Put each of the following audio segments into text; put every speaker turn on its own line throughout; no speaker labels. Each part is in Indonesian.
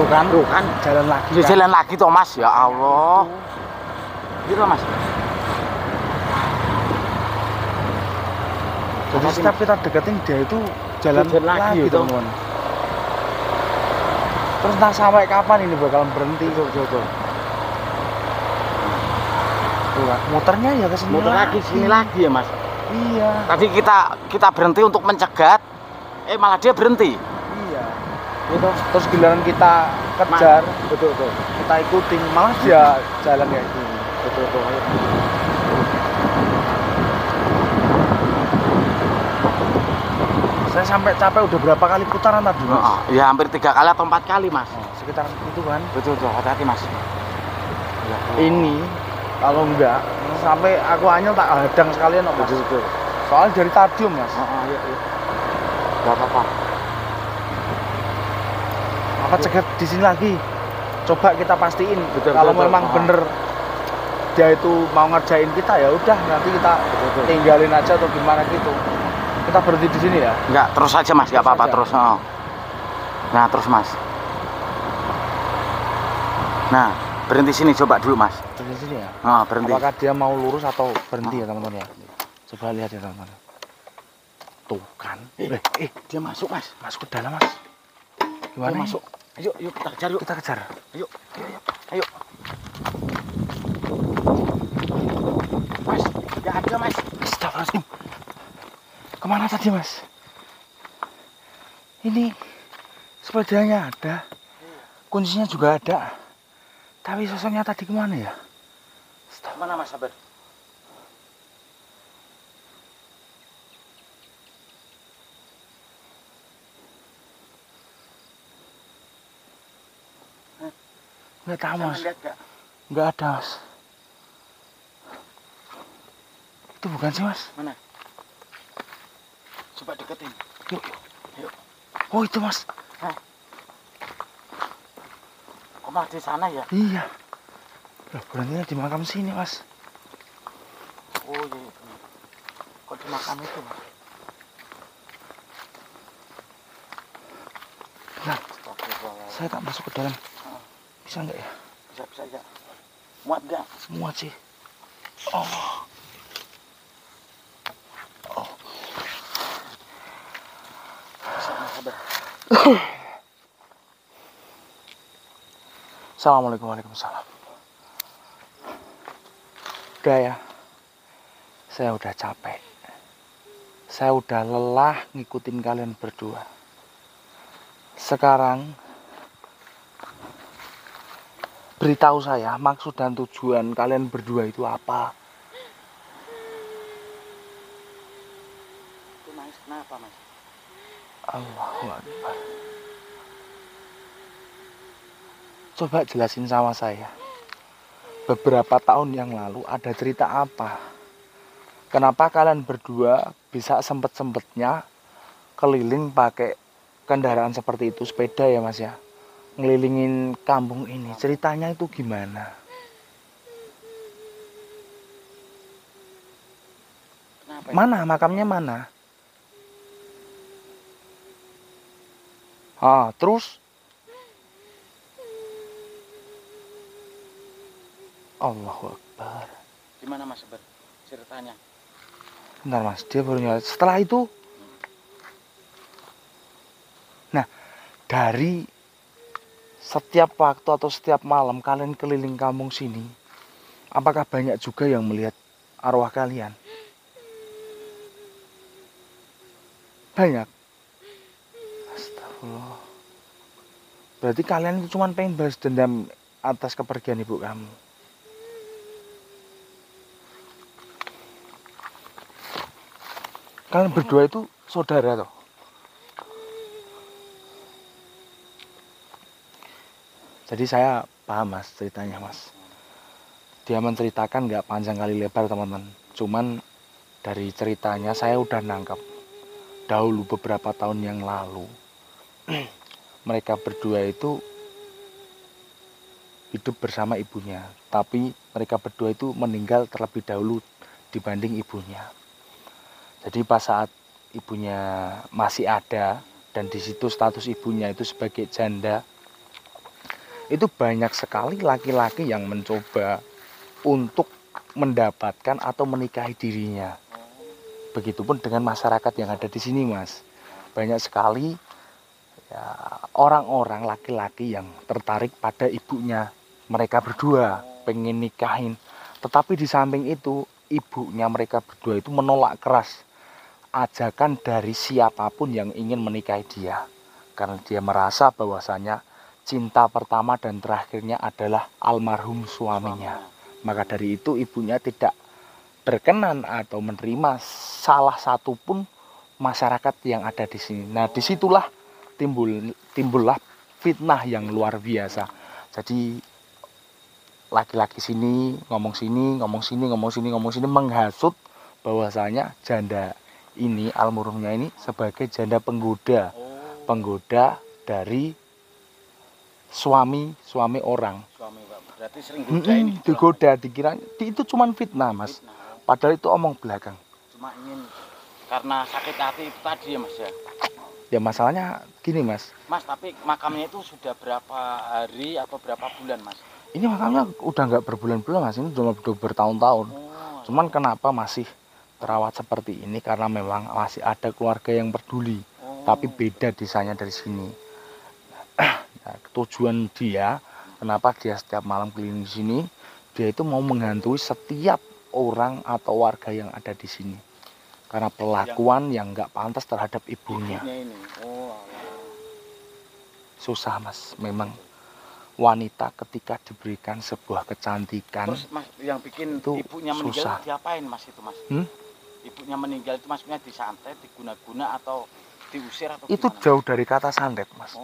Tuh kan
jalan lagi.
Ya, jalan lagi toh Mas, ya Allah. Gitu Mas.
Jadi setiap kita deketin dia itu jalan lagi
gitu.
teman-teman. Terus entah sampai kapan ini bakalan berhenti.
Betul.
Tuh kan, muternya ya ke sini
Muter lagi sini lagi ya Mas.
Iya.
Tadi kita berhenti untuk mencegat, malah dia berhenti.
Iya. Gitu. Terus giliran kita kejar,
betul.
kita ikutin, malah dia jalan kayak gini.
Betul.
Saya sampai capek udah berapa kali putaran tadi Mas?
Ya hampir 3 kali atau 4 kali Mas.
Sekitar itu kan.
Betul, hati-hati Mas. Ya,
ini kalau enggak sampai aku anyel tak hadang sekalian Mas.
Betul.
Soalnya dari tadi Mas.
Iya. Gak apa-apa.
Apa cegat di sini lagi? Coba kita pastiin.
Betul,
kalau memang bener dia itu mau ngerjain kita, ya udah nanti kita tinggalin aja atau gimana gitu. Kita berhenti di sini ya?
Enggak, terus aja Mas, enggak apa-apa terus. Nah, terus Mas. Nah, berhenti sini coba dulu Mas.
Berhenti sini ya?
Berhenti.
Apakah dia mau lurus atau berhenti ya teman-teman ya? Coba lihat ya teman-teman. Tuh kan.
Dia masuk Mas.
Masuk ke dalam Mas. Gimana
dia masuk? Ayo kita kejar yuk.
Kita kejar.
Ayo. Mas, enggak ada Mas.
Astagfirullahaladzim. Kemana tadi Mas? Ini sepedanya ada, kuncinya juga ada, tapi sosoknya tadi kemana ya?
Mana Mas, sabar.
Nggak tahu Mas.
Nggak
ada Mas. Itu bukan sih Mas?
Mana? Coba deketin.
Yuk. Oh itu Mas.
Kok malah di sana ya?
Iya. Loh, berhentinya di makam sini Mas.
Oh iya. Kok di makam itu Mas?
Nah, saya tak masuk ke dalam. Bisa nggak ya?
Bisa aja. Muat nggak?
Muat sih. Assalamualaikum warahmatullahi wabarakatuh. Udah ya, saya udah capek. Saya udah lelah ngikutin kalian berdua. Sekarang beritahu saya maksud dan tujuan kalian berdua itu apa?
Itu nangis kenapa Mas?
Allahu Akbar. Coba jelasin sama saya. Beberapa tahun yang lalu ada cerita apa? Kenapa kalian berdua bisa sempet-sempetnya keliling pakai kendaraan seperti itu, sepeda ya Mas ya? Ngelilingin kampung ini. Ceritanya itu gimana?
Kenapa?
Mana makamnya mana? Terus Allahu Akbar.
Gimana Mas Ber? Ceritanya?
Bentar Mas, dia baru nyala. Setelah itu, nah dari setiap waktu atau setiap malam kalian keliling kampung sini, apakah banyak juga yang melihat arwah kalian? Banyak. Astagfirullah. Berarti kalian itu cuma pengen balas dendam atas kepergian ibu kamu. Kalian berdua itu saudara toh? Jadi saya paham Mas ceritanya Mas. Dia menceritakan nggak panjang kali lebar teman-teman. Cuman dari ceritanya saya udah nangkep. Dahulu beberapa tahun yang lalu mereka berdua itu hidup bersama ibunya. Tapi mereka berdua itu meninggal terlebih dahulu dibanding ibunya. Jadi pas saat ibunya masih ada dan di situ status ibunya itu sebagai janda, itu banyak sekali laki-laki yang mencoba untuk mendapatkan atau menikahi dirinya. Begitupun dengan masyarakat yang ada di sini, Mas. Banyak sekali ya, orang-orang laki-laki yang tertarik pada ibunya. Mereka berdua pengen nikahin. Tetapi di samping itu, ibunya mereka berdua itu menolak keras ajakan dari siapapun yang ingin menikahi dia. Karena dia merasa bahwasanya cinta pertama dan terakhirnya adalah almarhum suaminya. Maka dari itu ibunya tidak berkenan atau menerima salah satu pun masyarakat yang ada di sini. Nah, disitulah timbullah fitnah yang luar biasa. Jadi laki-laki sini ngomong sini, ngomong sini, ngomong sini, ngomong sini, menghasut bahwasanya janda ini, almarhumnya ini sebagai janda penggoda, penggoda dari suami orang.
Suami, Pak. Berarti sering goda ini.
Digoda, dikira itu cuman fitnah, Mas. Padahal itu omong belakang.
Cuma ingin karena sakit hati itu tadi ya, Mas ya.
Ya masalahnya gini, Mas.
Mas, tapi makamnya itu sudah berapa hari atau berapa bulan, Mas?
Ini makamnya udah nggak berbulan-bulan, Mas. Ini udah bertahun-tahun. Cuman kenapa masih terawat seperti ini? Karena memang masih ada keluarga yang peduli. Tapi beda desanya dari sini. Nah, tujuan dia, kenapa dia setiap malam keliling di sini? Dia itu mau menghantui setiap orang atau warga yang ada di sini. Karena perlakuan yang nggak pantas terhadap ibunya.
Ini.
Susah, Mas. Memang wanita ketika diberikan sebuah kecantikan.
Terus, Mas, yang bikin
itu
ibunya meninggal
susah.
diapain, Mas, itu, Mas? Ibunya meninggal itu maksudnya disantet, diguna-guna atau diusir atau
itu
gimana?
Jauh dari kata santet, Mas.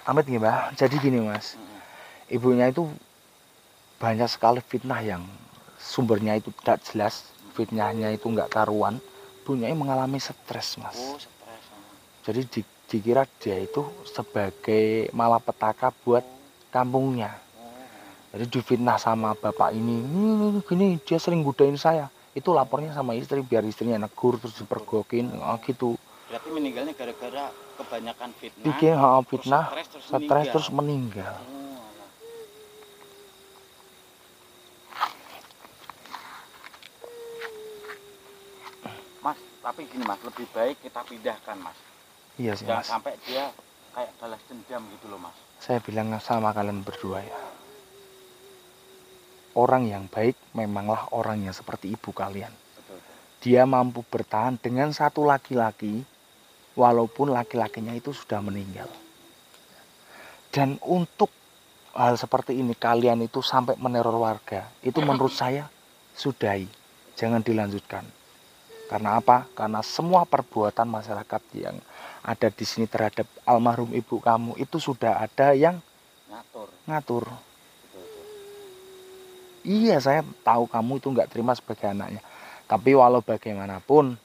Amit gimana? Jadi gini, Mas. Ibunya itu banyak sekali fitnah yang sumbernya itu tidak jelas. Fitnahnya itu nggak karuan. Ibunya mengalami stres, Mas.
Stres.
Jadi dikira dia itu sebagai malapetaka buat kampungnya. Jadi difitnah sama bapak ini gini, dia sering godain saya. Itu lapornya sama istri biar istrinya negur, terus dipergokin gitu.
Berarti meninggalnya gara-gara kebanyakan fitnah.
Bikin fitnah, stres terus meninggal.
Mas, tapi gini, Mas, lebih baik kita pindahkan, Mas.
Iya sih,
Jangan
Mas.
sampai dia kayak balas dendam gitu loh, Mas.
Saya bilang sama kalian berdua ya. Orang yang baik memanglah orang yang seperti ibu kalian.
Betul.
Dia mampu bertahan dengan satu laki-laki walaupun laki-lakinya itu sudah meninggal. Dan untuk hal seperti ini kalian itu sampai meneror warga, itu menurut saya sudahi. Jangan dilanjutkan. Karena apa? Karena semua perbuatan masyarakat yang ada di sini terhadap almarhum ibu kamu itu sudah ada yang ngatur. Iya, saya tahu kamu itu nggak terima sebagai anaknya. Tapi walau bagaimanapun,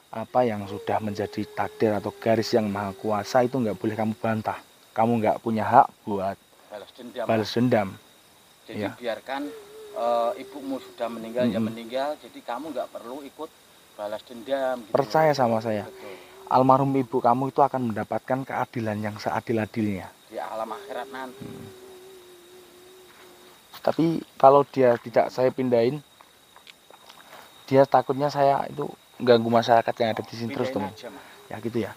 apa yang sudah menjadi takdir atau garis yang maha kuasa itu nggak boleh kamu bantah. Kamu nggak punya hak buat balas dendam.
Jadi ya. Biarkan ibumu sudah meninggal, ya meninggal. Jadi kamu nggak perlu ikut balas dendam. Gitu.
Percaya sama saya. Betul. Almarhum ibu kamu itu akan mendapatkan keadilan yang seadil-adilnya.
Di alam akhirat nanti.
Tapi kalau dia tidak saya pindahin, dia takutnya saya itu ganggu masyarakat yang ada di sini terus teman. Ya gitu ya.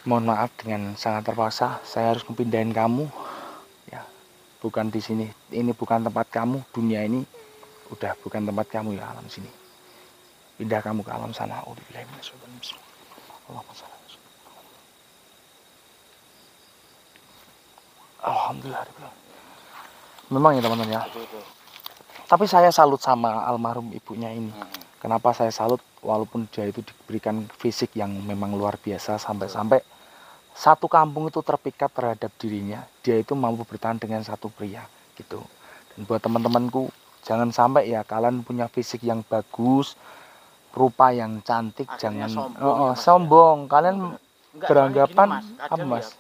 Mohon maaf dengan sangat terpaksa saya harus mempindahin kamu. Ya, bukan di sini. Ini bukan tempat kamu. Dunia ini udah bukan tempat kamu ya, alam sini. Pindah kamu ke alam sana. Alhamdulillah. Memang ya teman-teman ya. Tapi saya salut sama almarhum ibunya ini. Kenapa saya salut? Walaupun dia itu diberikan fisik yang memang luar biasa sampai-sampai satu kampung itu terpikat terhadap dirinya. Dia itu mampu bertahan dengan satu pria gitu. Dan buat teman-temanku, jangan sampai ya kalian punya fisik yang bagus, rupa yang cantik, akhirnya jangan sombong. Kalian beranggapan apa, Mas?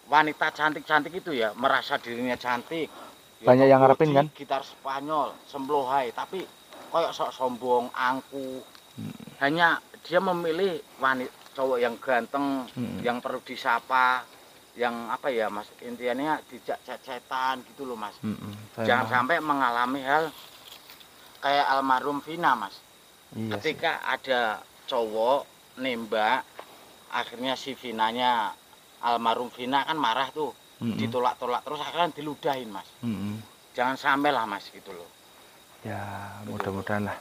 Wanita cantik-cantik itu ya merasa dirinya cantik.
Banyak yang ngarepin kan?
Gitar Spanyol, semblohai, tapi koyok sok sombong, angkuh. Hanya dia memilih wanita cowok yang ganteng, yang perlu disapa, yang apa ya Mas, intinya dijak cet-cetan gitu loh Mas.
Saya
Jangan
paham.
sampai mengalami hal kayak almarhum Vina Mas.
Iya sih.
Ketika ada cowok nembak, akhirnya si Vinanya, almarhum Vina kan marah tuh, ditolak-tolak terus akhirnya diludahin Mas. Jangan sampai lah Mas gitu loh.
Ya
Betul.
mudah-mudahan lah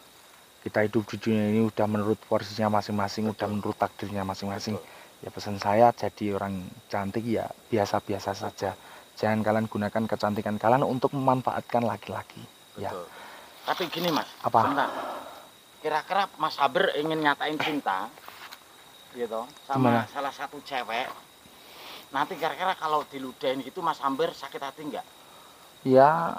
kita hidup di dunia ini udah menurut porsinya masing-masing, udah
Betul.
menurut takdirnya masing-masing.
Betul.
Ya pesan saya jadi orang cantik ya biasa-biasa saja. Jangan kalian gunakan kecantikan kalian untuk memanfaatkan laki-laki. Ya.
Betul. Tapi gini Mas,
Apa?
bentar. Kira-kira Mas Saber ingin nyatain cinta gitu sama
Gimana?
salah satu cewek. Nanti kira-kira kalau diludahin gitu Mas Saber sakit hati enggak?
Ya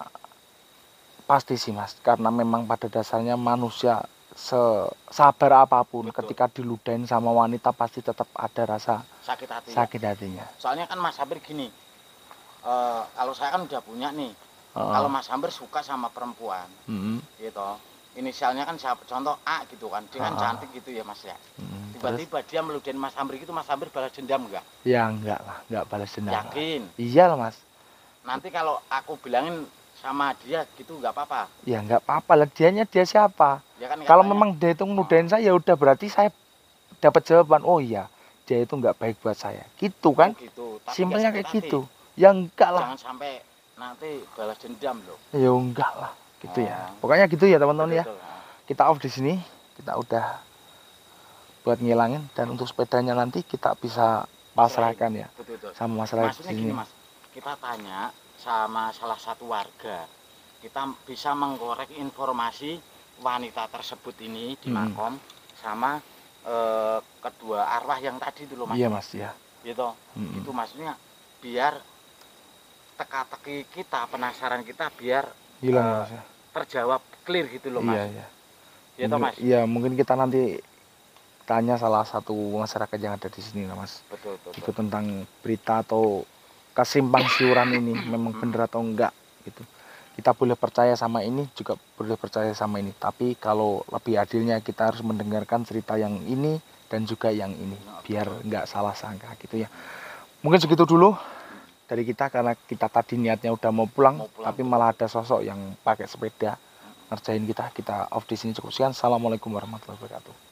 pasti sih Mas, karena memang pada dasarnya manusia sesabar apapun.
Betul.
Ketika diludahin sama wanita pasti tetap ada rasa
Sakit hati.
sakit hatinya.
Soalnya kan Mas Saber gini, kalau saya kan udah punya nih. Kalau Mas Saber suka sama perempuan, gitu. Inisialnya kan siapa? Contoh A gitu kan, dia kan cantik gitu ya Mas ya. Tiba-tiba dia meludahin Mas Saber gitu, Mas Saber balas dendam enggak?
Ya enggak lah, enggak balas dendam.
Yakin?
Iya lah Mas.
Nanti kalau aku bilangin sama dia gitu nggak apa-apa?
Ya enggak apa-apa lah, dianya dia siapa?
Ya kan
Kalau
katanya,
memang dia itu ngeludahin saya, ya udah berarti saya dapat jawaban, oh iya, dia itu enggak baik buat saya. Gitu kan?
oh gitu. Tapi
Simpelnya
nggak
kayak
sakit hati.
gitu. Ya enggak lah.
Jangan sampai nanti balas dendam loh.
Ya enggak lah, gitu ya. Pokoknya gitu ya teman-teman ya.
Betul.
Kita off di sini, kita udah buat ngilangin, dan untuk sepedanya nanti kita bisa pasrahkan ya
Betul.
sama masalah
Maksudnya
di sini.
gini Mas, kita tanya sama salah satu warga, kita bisa mengkorek informasi wanita tersebut ini di makom sama kedua arwah yang tadi dulu Mas.
Iya Mas ya.
Gitu. Itu maksudnya biar teka-teki kita, penasaran kita biar
Hilang Mas ya.
terjawab clear gitu loh Mas.
Iya.
Gitu Mas.
Iya, mungkin kita nanti tanya salah satu masyarakat yang ada di sini lah Mas.
Betul.
Itu tentang berita atau kesimpang siuran ini memang benar atau enggak gitu. Kita boleh percaya sama ini, juga boleh percaya sama ini. Tapi kalau lebih adilnya kita harus mendengarkan cerita yang ini dan juga yang ini, biar enggak salah sangka gitu ya. Mungkin segitu dulu dari kita, karena kita tadi niatnya udah mau pulang tapi malah ada sosok yang pakai sepeda ngerjain kita. Kita off di sini cukup sekian. Assalamualaikum warahmatullahi wabarakatuh.